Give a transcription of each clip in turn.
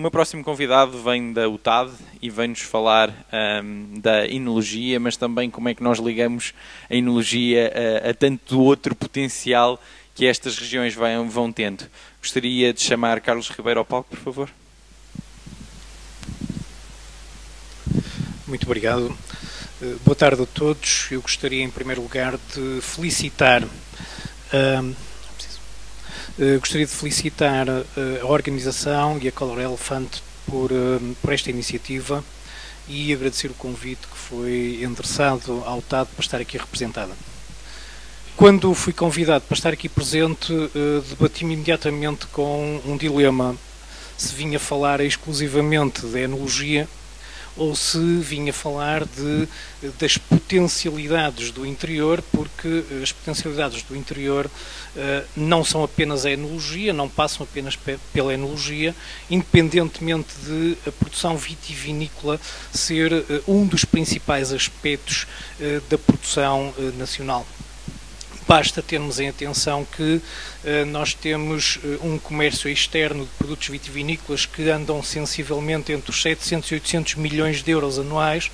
meu próximo convidado vem da UTAD e vem-nos falar da enologia, mas também como é que nós ligamos a enologia a tanto outro potencial que estas regiões vão tendo. Gostaria de chamar Carlos Ribeiro ao palco, por favor. Muito obrigado. Boa tarde a todos. Eu gostaria, em primeiro lugar, de felicitar a organização e a Color Elephant por esta iniciativa e agradecer o convite que foi endereçado à UTAD para estar aqui representada. Quando fui convidado para estar aqui presente, debati-me imediatamente com um dilema: se vinha falar exclusivamente da enologia ou se vinha falar das potencialidades do interior, porque as potencialidades do interior não são apenas a enologia, não passam apenas pela enologia, independentemente de a produção vitivinícola ser um dos principais aspectos da produção nacional. Basta termos em atenção que nós temos um comércio externo de produtos vitivinícolas que andam sensivelmente entre os 700 e 800 milhões de euros anuais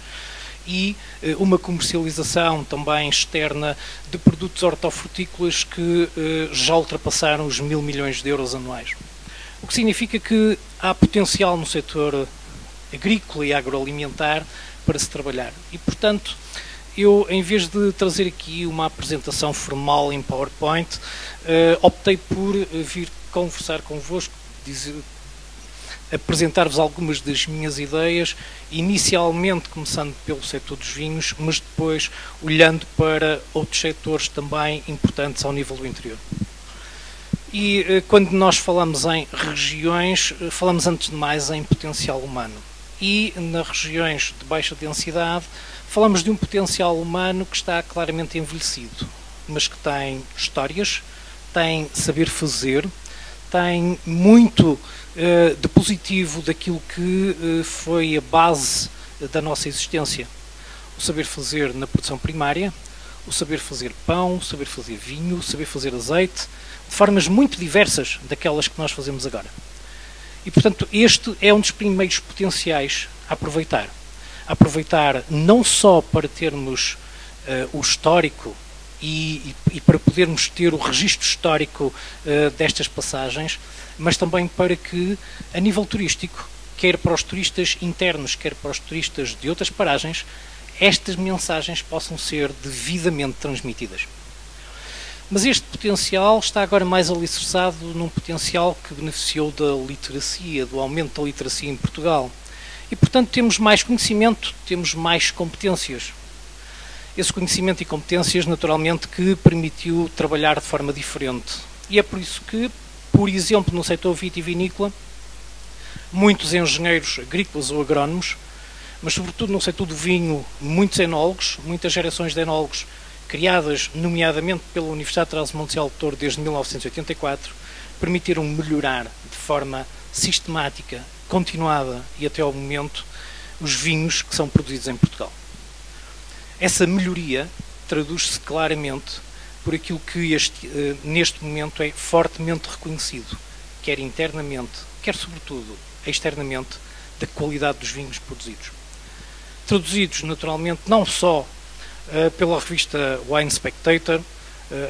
e uma comercialização também externa de produtos hortofrutícolas que já ultrapassaram os 1.000 milhões de euros anuais. O que significa que há potencial no setor agrícola e agroalimentar para se trabalhar. E, portanto, eu, em vez de trazer aqui uma apresentação formal em PowerPoint, optei por vir conversar convosco, apresentar-vos algumas das minhas ideias, inicialmente começando pelo setor dos vinhos, mas depois olhando para outros setores também importantes ao nível do interior. E quando nós falamos em regiões, falamos antes de mais em potencial humano. E nas regiões de baixa densidade, falamos de um potencial humano que está claramente envelhecido, mas que tem histórias, tem saber fazer, tem muito de positivo daquilo que foi a base da nossa existência. O saber fazer na produção primária, o saber fazer pão, o saber fazer vinho, o saber fazer azeite, de formas muito diversas daquelas que nós fazemos agora. E, portanto, este é um dos primeiros potenciais a aproveitar. Aproveitar não só para termos o histórico e para podermos ter o registro histórico destas passagens, mas também para que, a nível turístico, quer para os turistas internos, quer para os turistas de outras paragens, estas mensagens possam ser devidamente transmitidas. Mas este potencial está agora mais alicerçado num potencial que beneficiou da literacia, do aumento da literacia em Portugal. E, portanto, temos mais conhecimento, temos mais competências. Esse conhecimento e competências, naturalmente, que permitiu trabalhar de forma diferente. E é por isso que, por exemplo, no setor vitivinícola, muitos engenheiros agrícolas ou agrónomos, mas sobretudo no setor do vinho, muitos enólogos, muitas gerações de enólogos, criadas nomeadamente pela Universidade de Trás-os-Montes e Alto Douro desde 1984, permitiram melhorar de forma sistemática, continuada e até ao momento os vinhos que são produzidos em Portugal. Essa melhoria traduz-se claramente por aquilo que neste momento é fortemente reconhecido, quer internamente, quer sobretudo externamente, da qualidade dos vinhos produzidos. Traduzidos naturalmente não só pela revista Wine Spectator,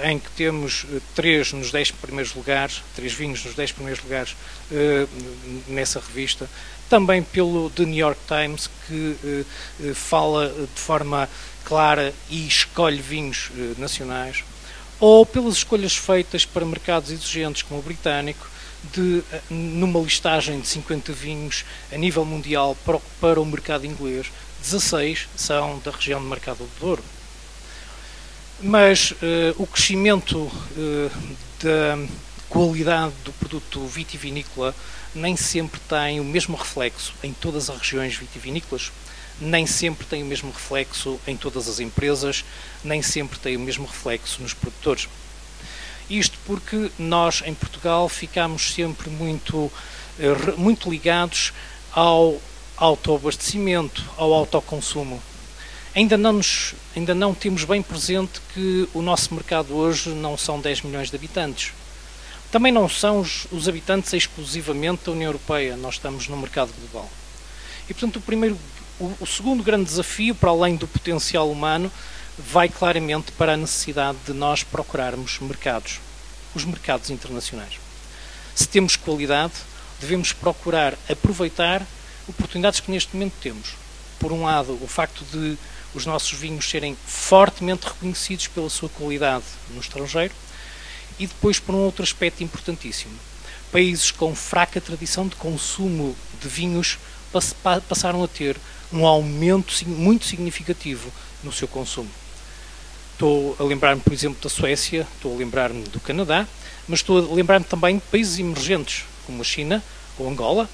em que temos 3 nos 10 primeiros lugares, 3 vinhos nos 10 primeiros lugares nessa revista, também pelo The New York Times, que fala de forma clara e escolhe vinhos nacionais, ou pelas escolhas feitas para mercados exigentes como o britânico, numa listagem de 50 vinhos a nível mundial para o mercado inglês, 16 são da região do Mercado do Douro. Mas o crescimento da qualidade do produto vitivinícola nem sempre tem o mesmo reflexo em todas as regiões vitivinícolas, nem sempre tem o mesmo reflexo em todas as empresas, nem sempre tem o mesmo reflexo nos produtores. Isto porque nós, em Portugal, ficamos sempre muito ligados ao autoabastecimento, ao autoconsumo. Ainda não temos bem presente que o nosso mercado hoje não são 10 milhões de habitantes. Também não são os habitantes exclusivamente da União Europeia, nós estamos no mercado global. E, portanto, o segundo grande desafio, para além do potencial humano, vai claramente para a necessidade de nós procurarmos mercados, os mercados internacionais. Se temos qualidade, devemos procurar aproveitar oportunidades que neste momento temos. Por um lado, o facto de os nossos vinhos serem fortemente reconhecidos pela sua qualidade no estrangeiro, e depois por um outro aspecto importantíssimo. Países com fraca tradição de consumo de vinhos passaram a ter um aumento muito significativo no seu consumo. Estou a lembrar-me, por exemplo, da Suécia, estou a lembrar-me do Canadá, mas estou a lembrar-me também de países emergentes, como a China ou Angola,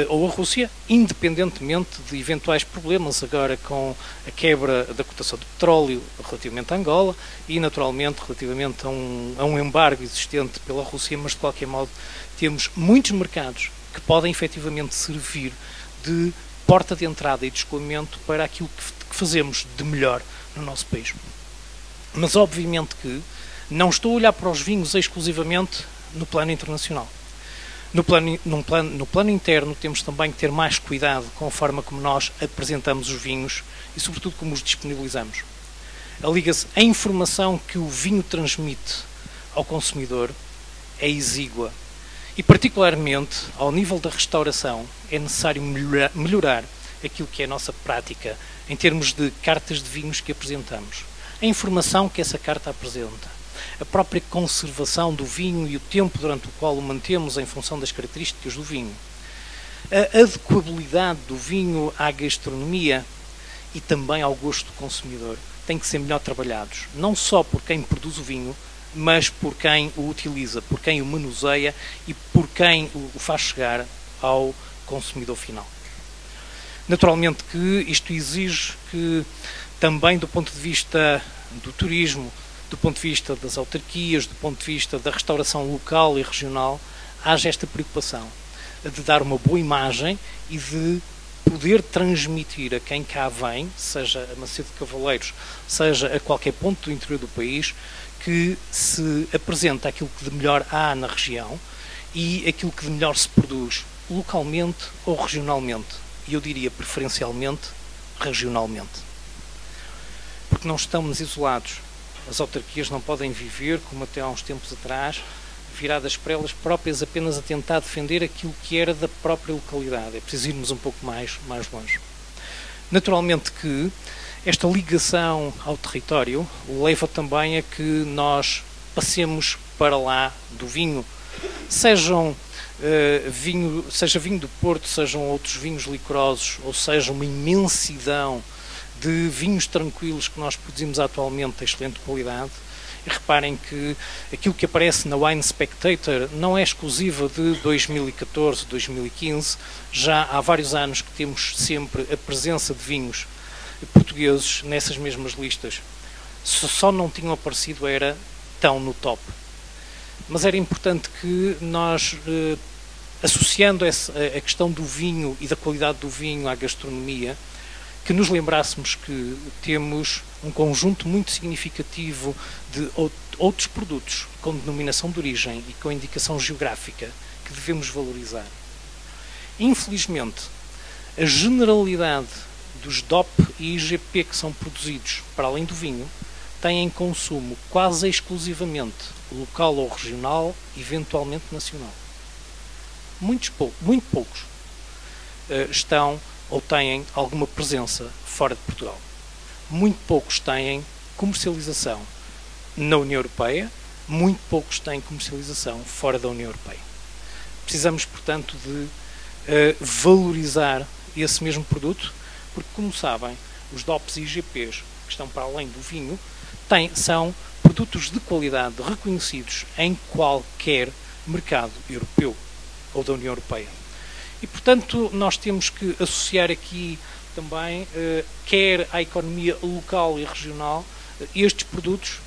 ou a Rússia, independentemente de eventuais problemas agora com a quebra da cotação do petróleo relativamente a Angola e, naturalmente, relativamente a um embargo existente pela Rússia, mas, de qualquer modo, temos muitos mercados que podem efetivamente servir de porta de entrada e de escoamento para aquilo que fazemos de melhor no nosso país. Mas, obviamente que não estou a olhar para os vinhos exclusivamente no plano internacional. No plano interno, temos também que ter mais cuidado com a forma como nós apresentamos os vinhos e, sobretudo, como os disponibilizamos. A informação que o vinho transmite ao consumidor é exígua e, particularmente, ao nível da restauração, é necessário melhorar aquilo que é a nossa prática em termos de cartas de vinhos que apresentamos. A informação que essa carta apresenta, a própria conservação do vinho e o tempo durante o qual o mantemos em função das características do vinho, a adequabilidade do vinho à gastronomia e também ao gosto do consumidor têm que ser melhor trabalhados, não só por quem produz o vinho, mas por quem o utiliza, por quem o manuseia e por quem o faz chegar ao consumidor final. Naturalmente que isto exige que também do ponto de vista do turismo, do ponto de vista das autarquias, do ponto de vista da restauração local e regional, haja esta preocupação de dar uma boa imagem e de poder transmitir a quem cá vem, seja a Macedo de Cavaleiros, seja a qualquer ponto do interior do país, que se apresenta aquilo que de melhor há na região e aquilo que de melhor se produz localmente ou regionalmente. E eu diria preferencialmente regionalmente. Porque não estamos isolados. As autarquias não podem viver, como até há uns tempos atrás, viradas para elas próprias apenas a tentar defender aquilo que era da própria localidade. É preciso irmos um pouco mais longe. Naturalmente que esta ligação ao território leva também a que nós passemos para lá do vinho. Seja vinho do Porto, sejam outros vinhos licorosos, ou seja uma imensidão de vinhos tranquilos que nós produzimos atualmente de excelente qualidade. E reparem que aquilo que aparece na Wine Spectator não é exclusiva de 2014, 2015. Já há vários anos que temos sempre a presença de vinhos portugueses nessas mesmas listas. Só não tinham aparecido era tão no top. Mas era importante que nós, associando a questão do vinho e da qualidade do vinho à gastronomia, que nos lembrássemos que temos um conjunto muito significativo de outros produtos com denominação de origem e com indicação geográfica que devemos valorizar. Infelizmente, a generalidade dos DOP e IGP que são produzidos para além do vinho têm consumo quase exclusivamente local ou regional, eventualmente nacional. Muito poucos estão ou têm alguma presença fora de Portugal. Muito poucos têm comercialização na União Europeia, muito poucos têm comercialização fora da União Europeia. Precisamos, portanto, de valorizar esse mesmo produto, porque, como sabem, os DOPs e IGPs que estão para além do vinho são produtos de qualidade reconhecidos em qualquer mercado europeu ou da União Europeia. E, portanto, nós temos que associar aqui também, quer à economia local e regional, estes produtos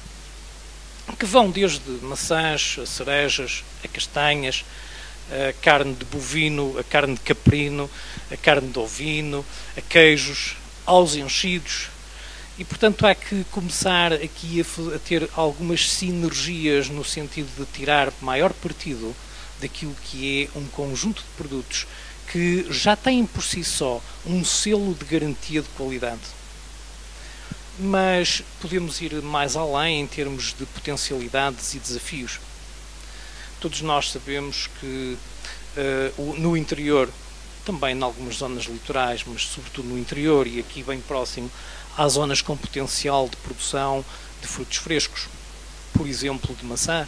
que vão desde maçãs, a cerejas, a castanhas, a carne de bovino, a carne de caprino, a carne de ovino, a queijos, aos enchidos E, portanto, há que começar aqui a ter algumas sinergias no sentido de tirar maior partido daquilo que é um conjunto de produtos que já têm por si só um selo de garantia de qualidade. Mas podemos ir mais além em termos de potencialidades e desafios. Todos nós sabemos que no interior, também em algumas zonas litorais, mas sobretudo no interior e aqui bem próximo, há zonas com potencial de produção de frutos frescos, por exemplo, de maçã.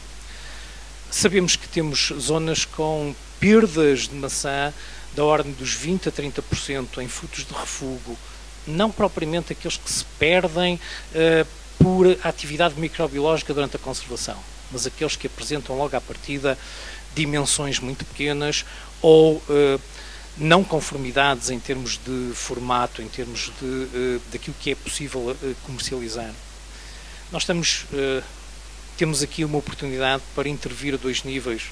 Sabemos que temos zonas com perdas de maçã da ordem dos 20% a 30% em frutos de refúgio, não propriamente aqueles que se perdem por atividade microbiológica durante a conservação, mas aqueles que apresentam logo à partida dimensões muito pequenas ou não conformidades em termos de formato, em termos daquilo que é possível comercializar. Nós temos aqui uma oportunidade para intervir a dois níveis.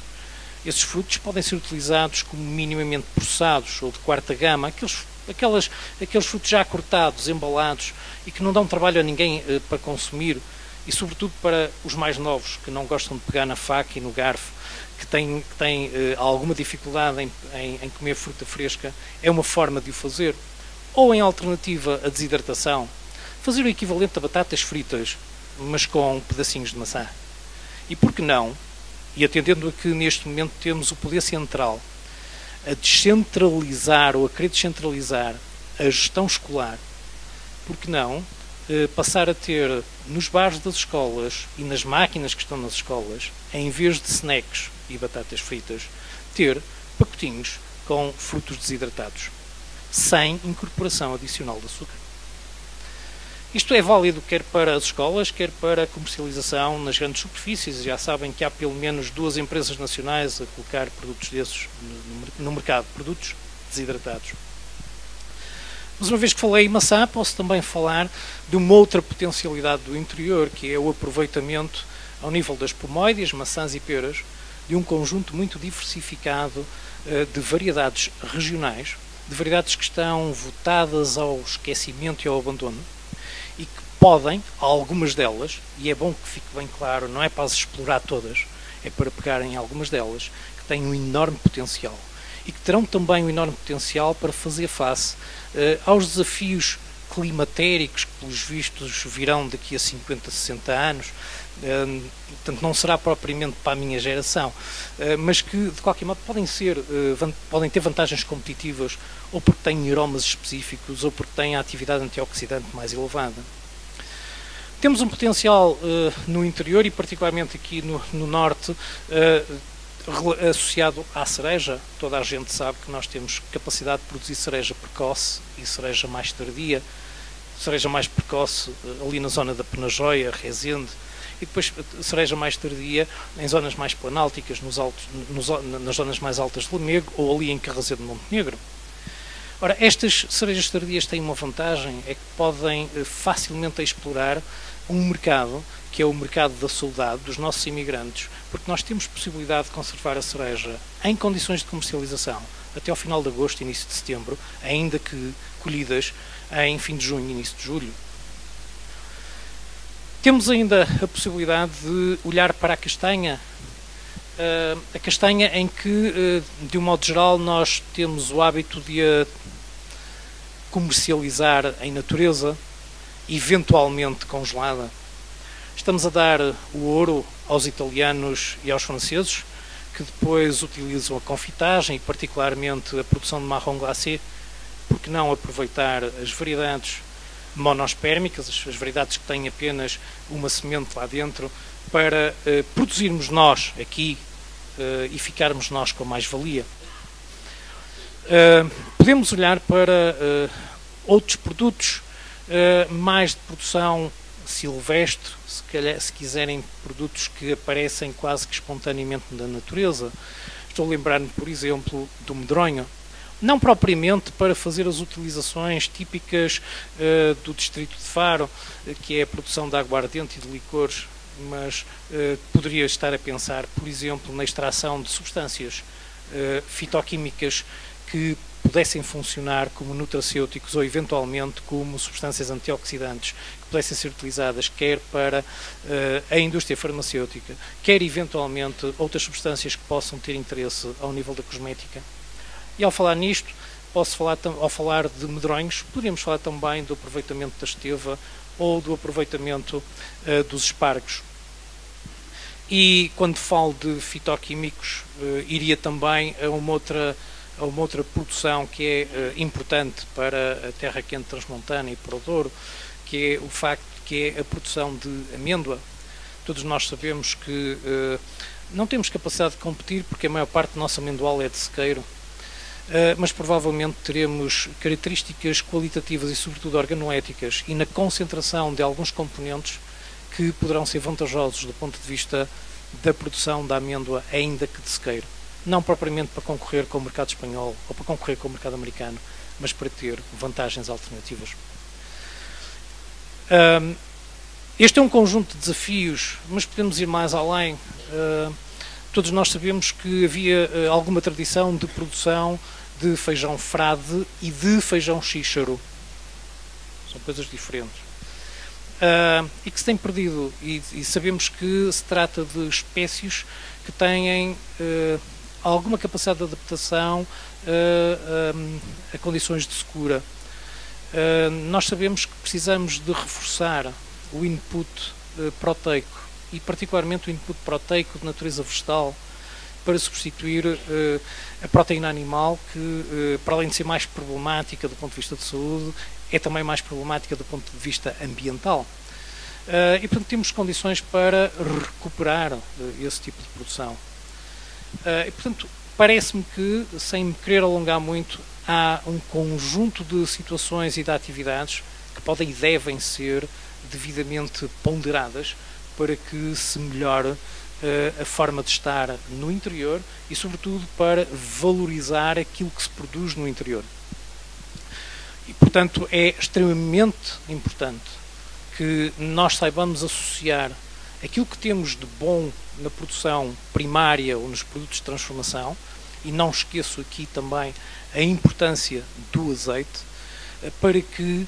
Esses frutos podem ser utilizados como minimamente processados ou de quarta gama, aqueles frutos já cortados, embalados e que não dão trabalho a ninguém para consumir, e sobretudo para os mais novos que não gostam de pegar na faca e no garfo, que têm alguma dificuldade em comer fruta fresca. É uma forma de o fazer. Ou em alternativa à desidratação, fazer o equivalente a batatas fritas, mas com pedacinhos de maçã. E por que não, e atendendo a que neste momento temos o poder central a descentralizar ou a querer descentralizar a gestão escolar, por que não passar a ter nos bares das escolas e nas máquinas que estão nas escolas, em vez de snacks e batatas fritas, ter pacotinhos com frutos desidratados, sem incorporação adicional de açúcar. Isto é válido quer para as escolas, quer para a comercialização nas grandes superfícies. Já sabem que há pelo menos 2 empresas nacionais a colocar produtos desses no mercado, produtos desidratados. Mas uma vez que falei em maçã, posso também falar de uma outra potencialidade do interior, que é o aproveitamento ao nível das pomoides, maçãs e peras, de um conjunto muito diversificado de variedades regionais, de variedades que estão votadas ao esquecimento e ao abandono, e que podem, algumas delas, e é bom que fique bem claro, não é para as explorar todas, é para pegarem algumas delas, que têm um enorme potencial, e que terão também um enorme potencial para fazer face aos desafios climatéricos que, pelos vistos, virão daqui a 50, 60 anos. Portanto, não será propriamente para a minha geração, mas que, de qualquer modo, podem ter vantagens competitivas, ou porque têm aromas específicos, ou porque têm a atividade antioxidante mais elevada. Temos um potencial no interior, e particularmente aqui no norte, associado à cereja. Toda a gente sabe que nós temos capacidade de produzir cereja precoce e cereja mais tardia. Cereja mais precoce ali na zona da Penajóia, Rezende, e depois cereja mais tardia em zonas mais planálticas, nas zonas mais altas de Lamego ou ali em Carrazedo de Montenegro. Ora, estas cerejas tardias têm uma vantagem, é que podem facilmente explorar um mercado, que é o mercado da saudade dos nossos imigrantes, porque nós temos possibilidade de conservar a cereja em condições de comercialização até ao final de agosto e início de setembro, ainda que colhidas em fim de junho e início de julho. Temos ainda a possibilidade de olhar para a castanha em que, de um modo geral, nós temos o hábito de a comercializar em natureza, eventualmente congelada. Estamos a dar o ouro aos italianos e aos franceses, que depois utilizam a confitagem e particularmente a produção de marron glacé. Por que não aproveitar as variedades monospérmicas, as variedades que têm apenas uma semente lá dentro, para produzirmos nós aqui e ficarmos nós com mais-valia. Podemos olhar para outros produtos mais de produção silvestre, se quiserem, produtos que aparecem quase que espontaneamente na natureza. Estou a lembrar-me, por exemplo, do medronho. Não propriamente para fazer as utilizações típicas do distrito de Faro, que é a produção de aguardente e de licores, mas poderia estar a pensar, por exemplo, na extração de substâncias fitoquímicas que pudessem funcionar como nutracêuticos ou eventualmente como substâncias antioxidantes que pudessem ser utilizadas quer para a indústria farmacêutica, quer eventualmente outras substâncias que possam ter interesse ao nível da cosmética. E ao falar nisto, ao falar de medronhos, poderíamos falar também do aproveitamento da esteva ou do aproveitamento dos espargos. E quando falo de fitoquímicos, iria também a uma outra produção que é importante para a terra quente transmontana e para o Douro, que é o facto que é a produção de amêndoa. Todos nós sabemos que não temos capacidade de competir porque a maior parte do nosso amendoal é de sequeiro, mas provavelmente teremos características qualitativas e sobretudo organoéticas e na concentração de alguns componentes que poderão ser vantajosos do ponto de vista da produção da amêndoa, ainda que de sequeiro. Não propriamente para concorrer com o mercado espanhol ou para concorrer com o mercado americano, mas para ter vantagens alternativas. Este é um conjunto de desafios, mas podemos ir mais além. Todos nós sabemos que havia alguma tradição de produção de feijão frade e de feijão xíxaro. São coisas diferentes. E que se tem perdido. E sabemos que se trata de espécies que têm alguma capacidade de adaptação a condições de secura. Nós sabemos que precisamos de reforçar o input proteico e particularmente o input proteico de natureza vegetal para substituir a proteína animal que, para além de ser mais problemática do ponto de vista de saúde, é também mais problemática do ponto de vista ambiental. E, portanto, temos condições para recuperar esse tipo de produção. E, portanto, parece-me que, sem me querer alongar muito, há um conjunto de situações e de atividades que podem e devem ser devidamente ponderadas para que se melhore a forma de estar no interior e, sobretudo, para valorizar aquilo que se produz no interior. E, portanto, é extremamente importante que nós saibamos associar aquilo que temos de bom na produção primária ou nos produtos de transformação, e não esqueço aqui também a importância do azeite, para que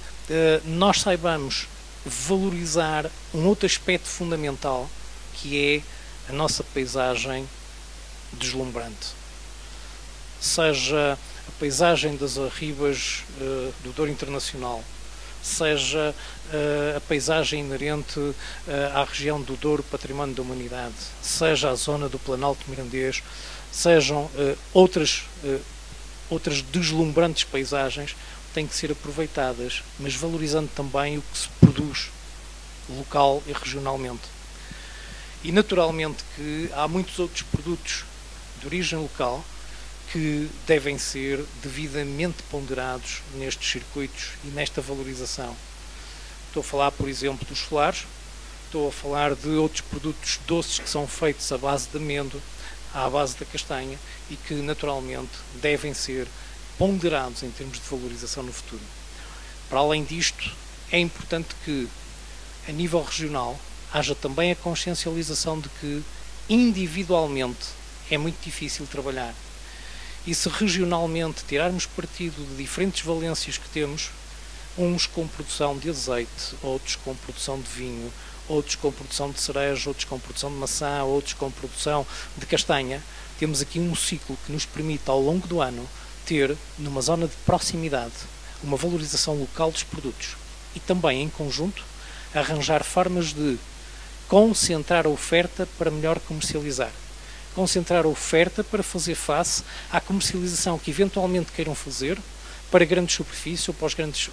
nós saibamos valorizar um outro aspecto fundamental, que é a nossa paisagem deslumbrante. Seja a paisagem das arribas do Douro Internacional, seja a paisagem inerente à região do Douro Património da Humanidade, seja a zona do Planalto Mirandês, sejam outras deslumbrantes paisagens, têm que ser aproveitadas, mas valorizando também o que se produz local e regionalmente. E naturalmente que há muitos outros produtos de origem local que devem ser devidamente ponderados nestes circuitos e nesta valorização. Estou a falar, por exemplo, dos solares, estou a falar de outros produtos doces que são feitos à base de amêndoa, à base da castanha e que naturalmente devem ser ponderados em termos de valorização no futuro. Para além disto, é importante que, a nível regional, haja também a consciencialização de que, individualmente, é muito difícil trabalhar. E se regionalmente tirarmos partido de diferentes valências que temos, uns com produção de azeite, outros com produção de vinho, outros com produção de cereja, outros com produção de maçã, outros com produção de castanha, temos aqui um ciclo que nos permite, ao longo do ano, ter, numa zona de proximidade, uma valorização local dos produtos e também, em conjunto, arranjar formas de concentrar a oferta para melhor comercializar. Concentrar a oferta para fazer face à comercialização que eventualmente queiram fazer para grandes superfícies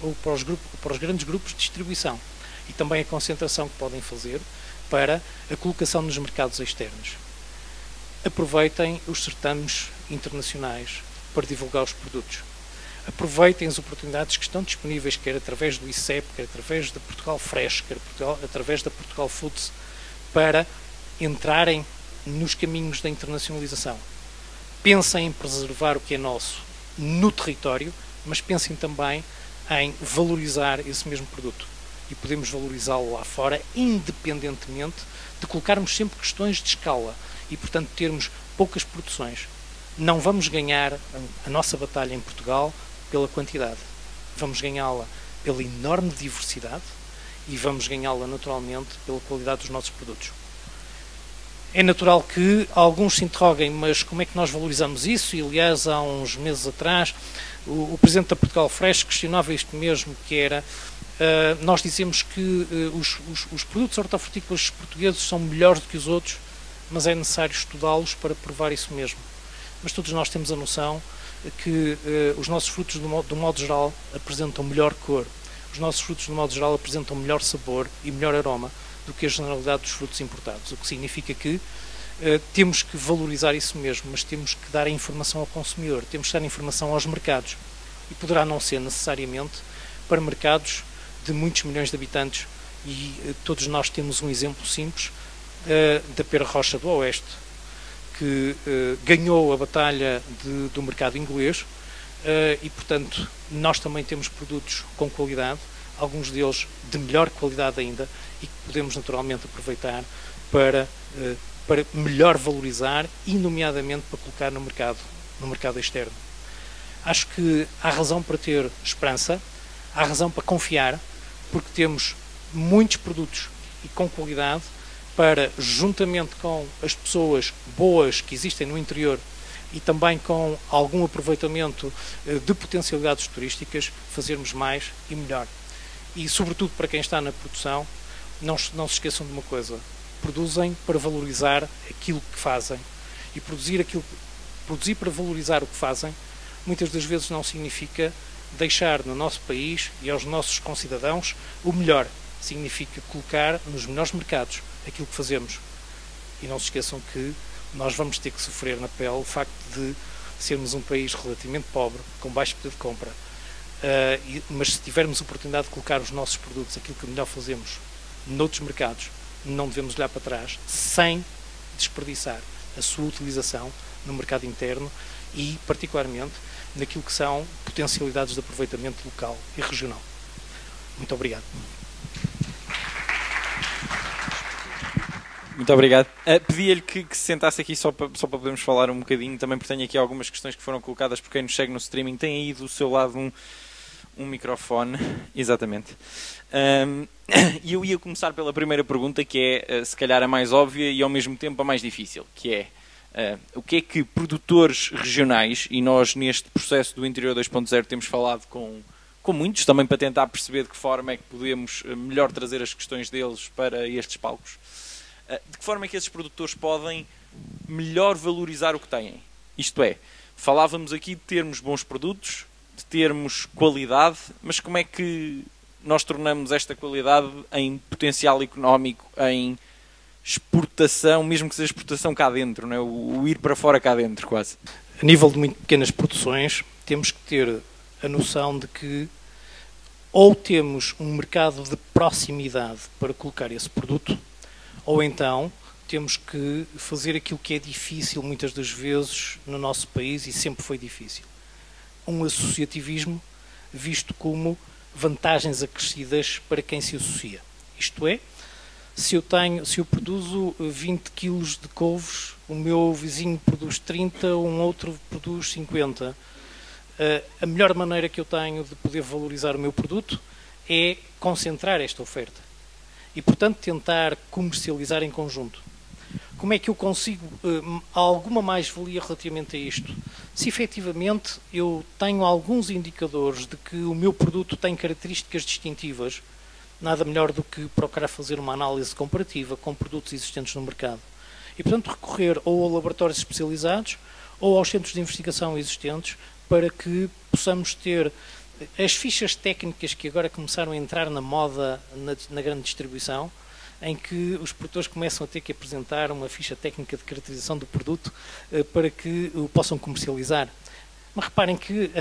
ou para os grandes grupos de distribuição. E também a concentração que podem fazer para a colocação nos mercados externos. Aproveitem os certames internacionais para divulgar os produtos. Aproveitem as oportunidades que estão disponíveis, quer através do ICEP, quer através da Portugal Fresh, quer através da Portugal Foods, para entrarem nos caminhos da internacionalização. Pensem em preservar o que é nosso no território, mas pensem também em valorizar esse mesmo produto. E podemos valorizá-lo lá fora, independentemente de colocarmos sempre questões de escala e, portanto, termos poucas produções. não vamos ganhar a nossa batalha em Portugal pela quantidade. Vamos ganhá-la pela enorme diversidade e vamos ganhá-la naturalmente pela qualidade dos nossos produtos. É natural que alguns se interroguem, mas como é que nós valorizamos isso? E aliás, há uns meses atrás, o Presidente da Portugal Fresh questionava isto mesmo, que era, nós dizemos que os produtos hortofrutícolas portugueses são melhores do que os outros, mas é necessário estudá-los para provar isso mesmo. Mas todos nós temos a noção que os nossos frutos, do modo geral, apresentam melhor cor. Os nossos frutos, do modo geral, apresentam melhor sabor e melhor aroma do que a generalidade dos frutos importados. O que significa que temos que valorizar isso mesmo, mas temos que dar a informação ao consumidor, temos que dar a informação aos mercados. E poderá não ser necessariamente para mercados de muitos milhões de habitantes. E todos nós temos um exemplo simples da Pera Rocha do Oeste, que ganhou a batalha do mercado inglês e, portanto, nós também temos produtos com qualidade, alguns deles de melhor qualidade ainda, e que podemos naturalmente aproveitar para melhor valorizar e, nomeadamente, para colocar no mercado externo. Acho que há razão para ter esperança, há razão para confiar, porque temos muitos produtos e com qualidade para, juntamente com as pessoas boas que existem no interior e também com algum aproveitamento de potencialidades turísticas, fazermos mais e melhor. E, sobretudo, para quem está na produção, não se esqueçam de uma coisa: produzem para valorizar aquilo que fazem. E produzir para valorizar o que fazem, muitas das vezes não significa deixar no nosso país e aos nossos concidadãos o melhor. Significa colocar nos melhores mercados aquilo que fazemos. E não se esqueçam que nós vamos ter que sofrer na pele o facto de sermos um país relativamente pobre, com baixo poder de compra. Mas se tivermos a oportunidade de colocar os nossos produtos, aquilo que melhor fazemos, noutros mercados, não devemos olhar para trás sem desperdiçar a sua utilização no mercado interno e, particularmente, naquilo que são potencialidades de aproveitamento local e regional. Muito obrigado. Muito obrigado. Pedia-lhe que se sentasse aqui só para podermos falar um bocadinho, também porque tenho aqui algumas questões que foram colocadas por quem nos segue no streaming. Tem aí do seu lado um microfone. Exatamente. E eu ia começar pela primeira pergunta, que é se calhar a mais óbvia e ao mesmo tempo a mais difícil, que é o que é que produtores regionais, e nós neste processo do Interior 2.0 temos falado com muitos, também para tentar perceber de que forma é que podemos melhor trazer as questões deles para estes palcos, de que forma é que esses produtores podem melhor valorizar o que têm? Isto é, falávamos aqui de termos bons produtos, de termos qualidade, mas como é que nós tornamos esta qualidade em potencial económico, em exportação, mesmo que seja exportação cá dentro, não é? O ir para fora cá dentro, quase. A nível de muito pequenas produções, temos que ter a noção de que ou temos um mercado de proximidade para colocar esse produto, ou então temos que fazer aquilo que é difícil muitas das vezes no nosso país e sempre foi difícil. Um associativismo visto como vantagens acrescidas para quem se associa. Isto é, se eu produzo 20 kg de couves, o meu vizinho produz 30, um outro produz 50. A melhor maneira que eu tenho de poder valorizar o meu produto é concentrar esta oferta e, portanto, tentar comercializar em conjunto. Como é que eu consigo alguma mais-valia relativamente a isto? Se efetivamente eu tenho alguns indicadores de que o meu produto tem características distintivas, nada melhor do que procurar fazer uma análise comparativa com produtos existentes no mercado. E, portanto, recorrer ou a laboratórios especializados ou aos centros de investigação existentes para que possamos ter as fichas técnicas que agora começaram a entrar na moda na grande distribuição, em que os produtores começam a ter que apresentar uma ficha técnica de caracterização do produto para que o possam comercializar. Mas reparem que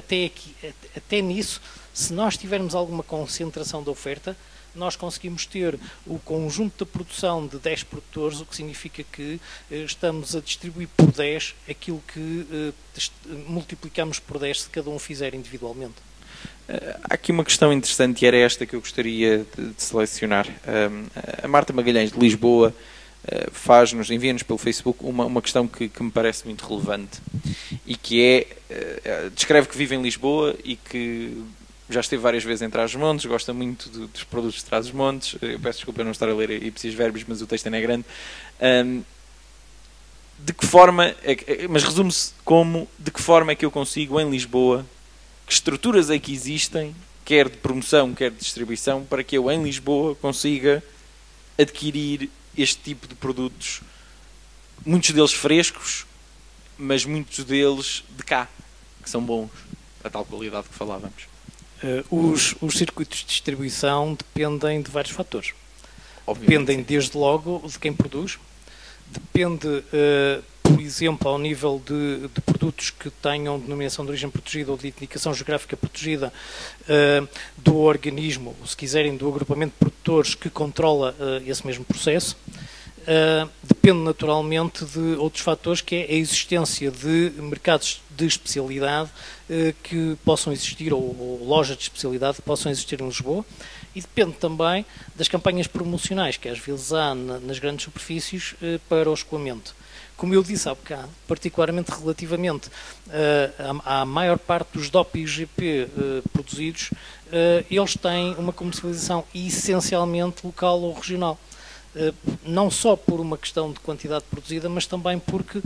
até nisso, se nós tivermos alguma concentração da oferta, nós conseguimos ter o conjunto da produção de 10 produtores, o que significa que estamos a distribuir por 10 aquilo que multiplicamos por 10 se cada um fizer individualmente. Há aqui uma questão interessante e era esta que eu gostaria de selecionar. A Marta Magalhães, de Lisboa, envia-nos pelo Facebook uma questão que me parece muito relevante e que descreve que vive em Lisboa e que já esteve várias vezes em Trás-os-Montes, gosta muito dos produtos de Trás-os-Montes. Eu peço desculpa eu não estar a ler ipsis verbis, mas o texto ainda é grande. De que forma, mas resume-se como, de que forma é que eu consigo em Lisboa, que estruturas é que existem, quer de promoção, quer de distribuição, para que eu em Lisboa consiga adquirir este tipo de produtos, muitos deles frescos, mas muitos deles de cá, que são bons, a tal qualidade que falávamos. Os circuitos de distribuição dependem de vários fatores. Obviamente, dependem desde logo de quem produz, depende, por exemplo, ao nível de produtos que tenham denominação de origem protegida ou de indicação geográfica protegida, do organismo, ou se quiserem, do agrupamento de produtores que controla esse mesmo processo. Depende naturalmente de outros fatores, que é a existência de mercados de especialidade que possam existir, ou lojas de especialidade que possam existir em Lisboa, e depende também das campanhas promocionais que às vezes há nas grandes superfícies para o escoamento. Como eu disse há bocado, particularmente relativamente à maior parte dos DOP e IGP produzidos, eles têm uma comercialização essencialmente local ou regional. Não só por uma questão de quantidade produzida, mas também porque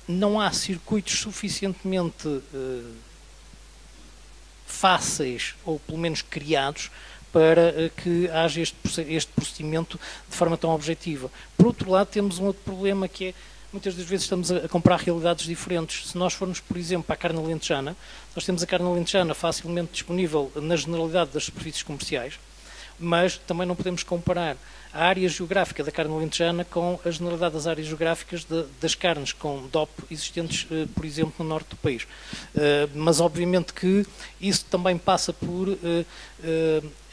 não há circuitos suficientemente fáceis, ou pelo menos criados, para que haja este procedimento de forma tão objetiva. Por outro lado, temos um outro problema, que é, muitas das vezes estamos a comprar realidades diferentes. Se nós formos, por exemplo, para a carne alentejana, nós temos a carne alentejana facilmente disponível na generalidade das superfícies comerciais, mas também não podemos comparar a área geográfica da carne alentejana com a generalidade das áreas geográficas das carnes com DOP existentes, por exemplo, no norte do país. Mas, obviamente, que isso também passa por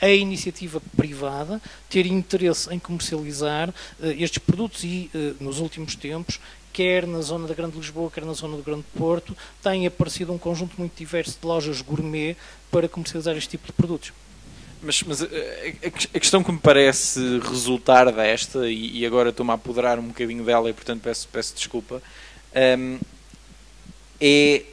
a iniciativa privada ter interesse em comercializar estes produtos e, nos últimos tempos, quer na zona da Grande Lisboa, quer na zona do Grande Porto, tem aparecido um conjunto muito diverso de lojas gourmet para comercializar este tipo de produtos. Mas a questão que me parece resultar desta, e agora estou-me a apoderar um bocadinho dela e, portanto, peço desculpa, é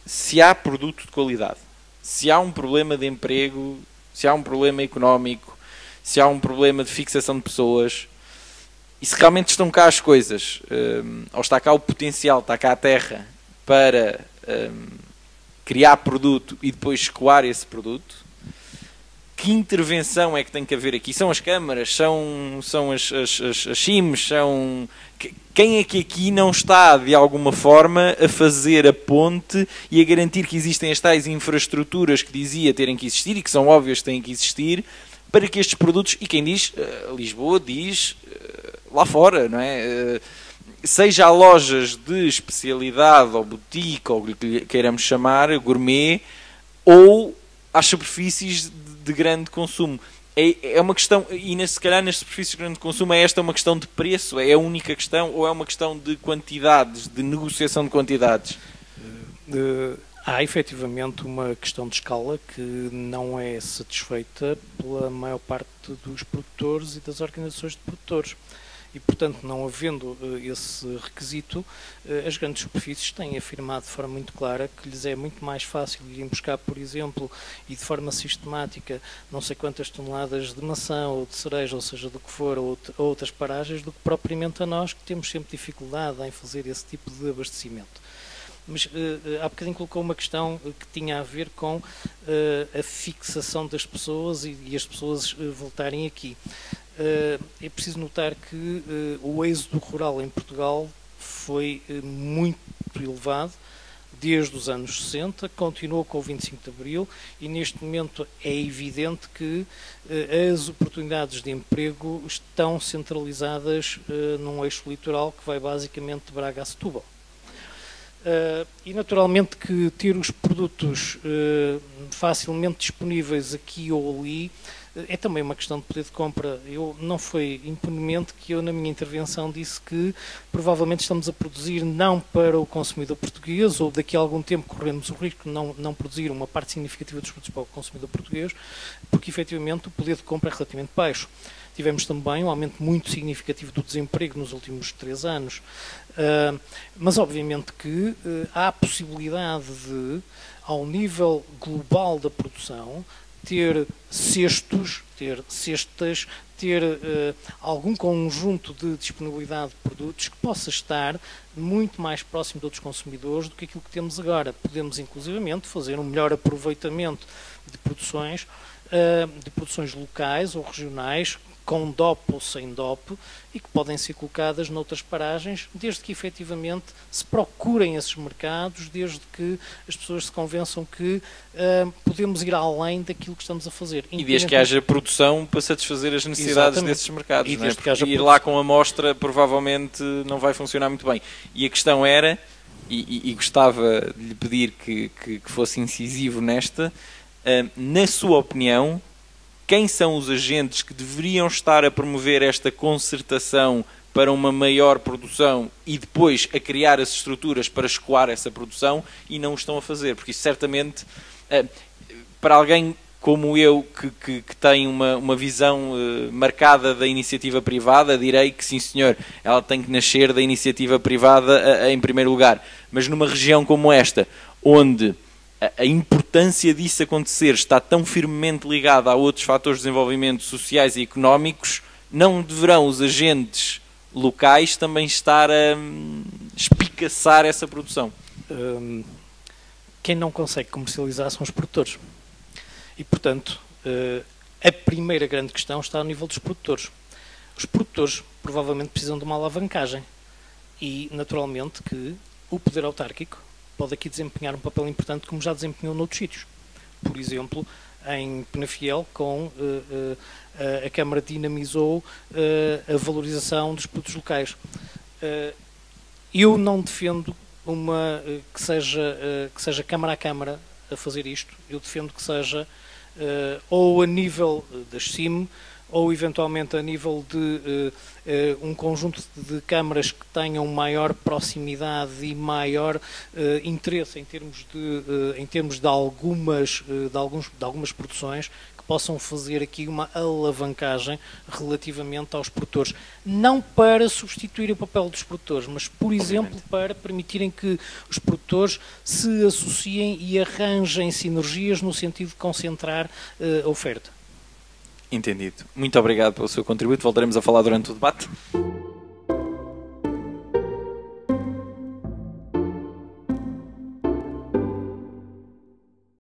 se há produto de qualidade, se há um problema de emprego, se há um problema económico, se há um problema de fixação de pessoas, e se realmente estão cá as coisas, ou está cá o potencial, está cá a terra para criar produto e depois escoar esse produto, que intervenção é que tem que haver aqui? São as câmaras? São as CIMs? Quem é que aqui não está, de alguma forma, a fazer a ponte e a garantir que existem as tais infraestruturas que dizia terem que existir e que são óbvias que têm que existir para que estes produtos, e quem diz, Lisboa diz lá fora, não é? Seja a lojas de especialidade ou boutique, ou o que queiramos chamar, gourmet, ou às superfícies de grande consumo. É uma questão, e se calhar nas superfícies de grande consumo é esta uma questão de preço? É a única questão? Ou é uma questão de quantidades, de negociação de quantidades? Há efetivamente uma questão de escala que não é satisfeita pela maior parte dos produtores e das organizações de produtores. E, portanto, não havendo esse requisito, as grandes superfícies têm afirmado de forma muito clara que lhes é muito mais fácil irem buscar, por exemplo, e de forma sistemática, não sei quantas toneladas de maçã ou de cereja, ou seja, do que for, ou outras paragens, do que propriamente a nós, que temos sempre dificuldade em fazer esse tipo de abastecimento. Mas há bocadinho colocou uma questão que tinha a ver com a fixação das pessoas e as pessoas voltarem aqui. É preciso notar que o êxodo rural em Portugal foi muito elevado desde os anos 60, continuou com o 25 de Abril e neste momento é evidente que as oportunidades de emprego estão centralizadas num eixo litoral que vai basicamente de Braga a Setúbal. E naturalmente que ter os produtos facilmente disponíveis aqui ou ali é também uma questão de poder de compra. Não foi impunemente que eu, na minha intervenção, disse que provavelmente estamos a produzir não para o consumidor português, ou daqui a algum tempo corremos o risco de não produzir uma parte significativa dos produtos para o consumidor português, porque efetivamente o poder de compra é relativamente baixo. Tivemos também um aumento muito significativo do desemprego nos últimos 3 anos. Mas, obviamente, que há a possibilidade de, ao nível global da produção, ter cestos, ter cestas, ter algum conjunto de disponibilidade de produtos que possa estar muito mais próximo de outros consumidores do que aquilo que temos agora. Podemos, inclusivamente, fazer um melhor aproveitamento de produções locais ou regionais, com DOP ou sem DOP, e que podem ser colocadas noutras paragens, desde que efetivamente se procurem esses mercados, desde que as pessoas se convençam que podemos ir além daquilo que estamos a fazer. E desde que haja produção para satisfazer as necessidades desses mercados. E não é? Que haja ir lá com a amostra provavelmente não vai funcionar muito bem. E a questão era, e gostava de lhe pedir que fosse incisivo nesta, na sua opinião, quem são os agentes que deveriam estar a promover esta concertação para uma maior produção e depois a criar as estruturas para escoar essa produção e não o estão a fazer? Porque isso certamente, para alguém como eu, que tem uma visão marcada da iniciativa privada, direi que sim senhor, ela tem que nascer da iniciativa privada em primeiro lugar. Mas numa região como esta, onde a importância disso acontecer está tão firmemente ligada a outros fatores de desenvolvimento sociais e económicos, não deverão os agentes locais também estar a espicaçar essa produção? Quem não consegue comercializar são os produtores. E, portanto, a primeira grande questão está ao nível dos produtores. Os produtores provavelmente precisam de uma alavancagem e, naturalmente, que o poder autárquico pode aqui desempenhar um papel importante, como já desempenhou noutros sítios. Por exemplo, em Penafiel, a Câmara dinamizou a valorização dos produtos locais. Eu não defendo que seja Câmara a Câmara a fazer isto. Eu defendo que seja ou a nível das CIM, ou eventualmente a nível de um conjunto de câmaras que tenham maior proximidade e maior interesse em termos de algumas produções, que possam fazer aqui uma alavancagem relativamente aos produtores. Não para substituir o papel dos produtores, mas, por exemplo, para permitirem que os produtores se associem e arranjem sinergias no sentido de concentrar a oferta. Entendido. Muito obrigado pelo seu contributo. Voltaremos a falar durante o debate.